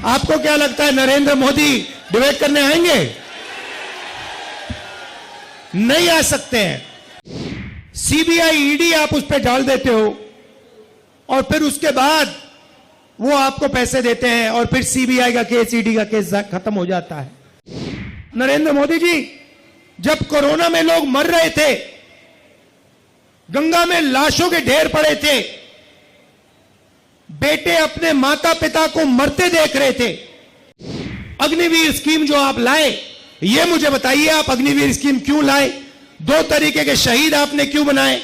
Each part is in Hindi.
आपको क्या लगता है नरेंद्र मोदी डिबेट करने आएंगे? नहीं आ सकते हैं। सीबीआई ईडी आप उस पर डाल देते हो और फिर उसके बाद वो आपको पैसे देते हैं और फिर सीबीआई का केस, ईडी का केस खत्म हो जाता है। नरेंद्र मोदी जी, जब कोरोना में लोग मर रहे थे, गंगा में लाशों के ढेर पड़े थे, बेटे अपने माता पिता को मरते देख रहे थे, अग्निवीर स्कीम जो आप लाए, ये मुझे बताइए आप अग्निवीर स्कीम क्यों लाए? 2 तरीके के शहीद आपने क्यों बनाए?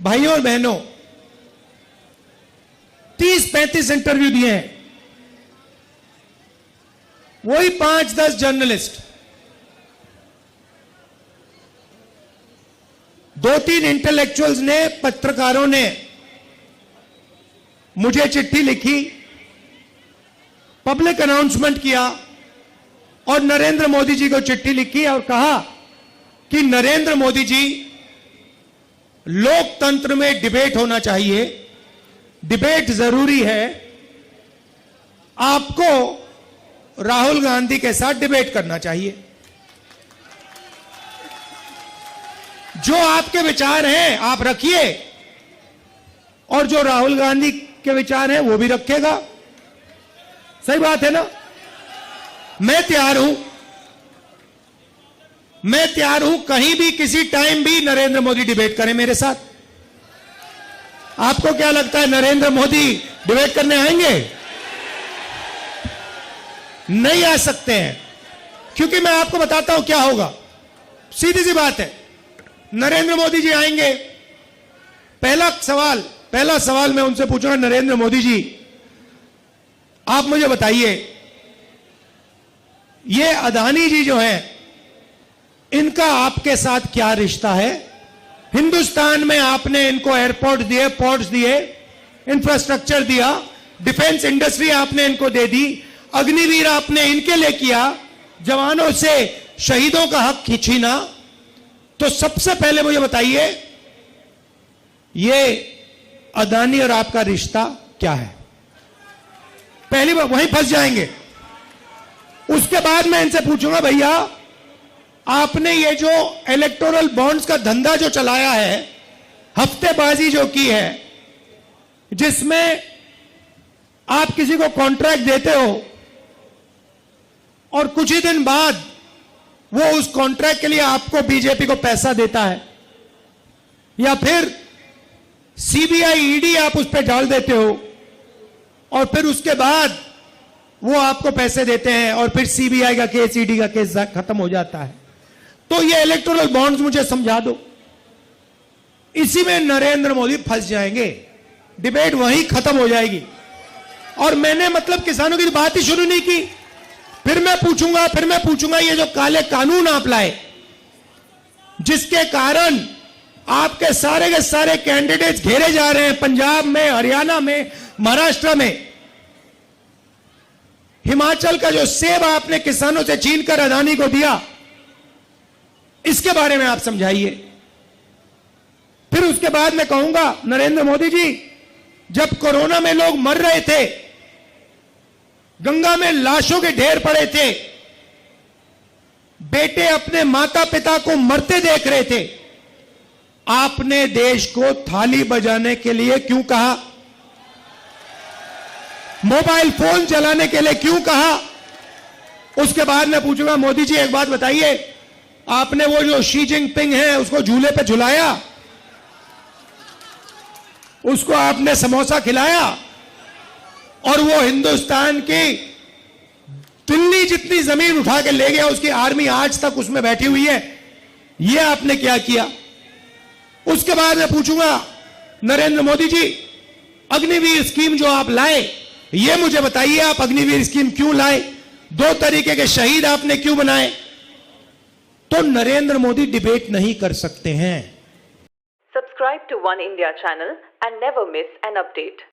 भाइयों और बहनों, 30-35 इंटरव्यू दिए हैं, वही 5-10 जर्नलिस्ट, 2-3 इंटेलेक्चुअल्स ने, पत्रकारों ने मुझे चिट्ठी लिखी, पब्लिक अनाउंसमेंट किया और नरेंद्र मोदी जी को चिट्ठी लिखी और कहा कि नरेंद्र मोदी जी, लोकतंत्र में डिबेट होना चाहिए, डिबेट जरूरी है, आपको राहुल गांधी के साथ डिबेट करना चाहिए। जो आपके विचार हैं आप रखिए और जो राहुल गांधी के विचार हैं वो भी रखेगा। सही बात है ना? मैं तैयार हूं कहीं भी किसी टाइम भी नरेंद्र मोदी डिबेट करें मेरे साथ। आपको क्या लगता है नरेंद्र मोदी डिबेट करने आएंगे? नहीं आ सकते हैं, क्योंकि मैं आपको बताता हूं क्या होगा। सीधी सी बात है, नरेंद्र मोदी जी आएंगे, पहला सवाल मैं उनसे पूछूंगा, नरेंद्र मोदी जी आप मुझे बताइए, ये अदानी जी जो है, इनका आपके साथ क्या रिश्ता है? हिंदुस्तान में आपने इनको एयरपोर्ट दिए, पोर्ट्स दिए, इंफ्रास्ट्रक्चर दिया, डिफेंस इंडस्ट्री आपने इनको दे दी, अग्निवीर आपने इनके लिए किया, जवानों से शहीदों का हक खींचीना। तो सबसे पहले मुझे बताइए, ये अदानी और आपका रिश्ता क्या है? पहली बार वहीं फंस जाएंगे। उसके बाद मैं इनसे पूछूंगा, भैया आपने ये जो इलेक्टोरल बॉन्ड्स का धंधा जो चलाया है, हफ्तेबाजी जो की है, जिसमें आप किसी को कॉन्ट्रैक्ट देते हो और कुछ ही दिन बाद वो उस कॉन्ट्रैक्ट के लिए आपको, बीजेपी को पैसा देता है, या फिर सीबीआई ईडी आप उस पर डाल देते हो और फिर उसके बाद वो आपको पैसे देते हैं और फिर सीबीआई का केस, ईडी का केस खत्म हो जाता है। तो ये इलेक्टोरल बॉन्ड्स मुझे समझा दो। इसी में नरेंद्र मोदी फंस जाएंगे, डिबेट वहीं खत्म हो जाएगी। और मैंने मतलब किसानों की बात ही शुरू नहीं की। फिर मैं पूछूंगा ये जो काले कानून आप लाए, जिसके कारण आपके सारे के सारे कैंडिडेट्स घेरे जा रहे हैं, पंजाब में, हरियाणा में, महाराष्ट्र में, हिमाचल का जो सेब आपने किसानों से छीनकर अदानी को दिया, इसके बारे में आप समझाइए। फिर उसके बाद मैं कहूंगा, नरेंद्र मोदी जी, जब कोरोना में लोग मर रहे थे, गंगा में लाशों के ढेर पड़े थे, बेटे अपने माता पिता को मरते देख रहे थे, आपने देश को थाली बजाने के लिए क्यों कहा? मोबाइल फोन चलाने के लिए क्यों कहा? उसके बाद मैं पूछूंगा, मोदी जी एक बात बताइए, आपने वो जो शी जिनपिंग है उसको झूले पे झुलाया, उसको आपने समोसा खिलाया और वो हिंदुस्तान की दिल्ली जितनी जमीन उठा के ले गया, उसकी आर्मी आज तक उसमें बैठी हुई है, ये आपने क्या किया? उसके बाद मैं पूछूंगा, नरेंद्र मोदी जी, अग्निवीर स्कीम जो आप लाए, ये मुझे बताइए आप अग्निवीर स्कीम क्यों लाए? 2 तरीके के शहीद आपने क्यों बनाए? तो नरेंद्र मोदी डिबेट नहीं कर सकते हैं। Subscribe to One India channel and never miss an update.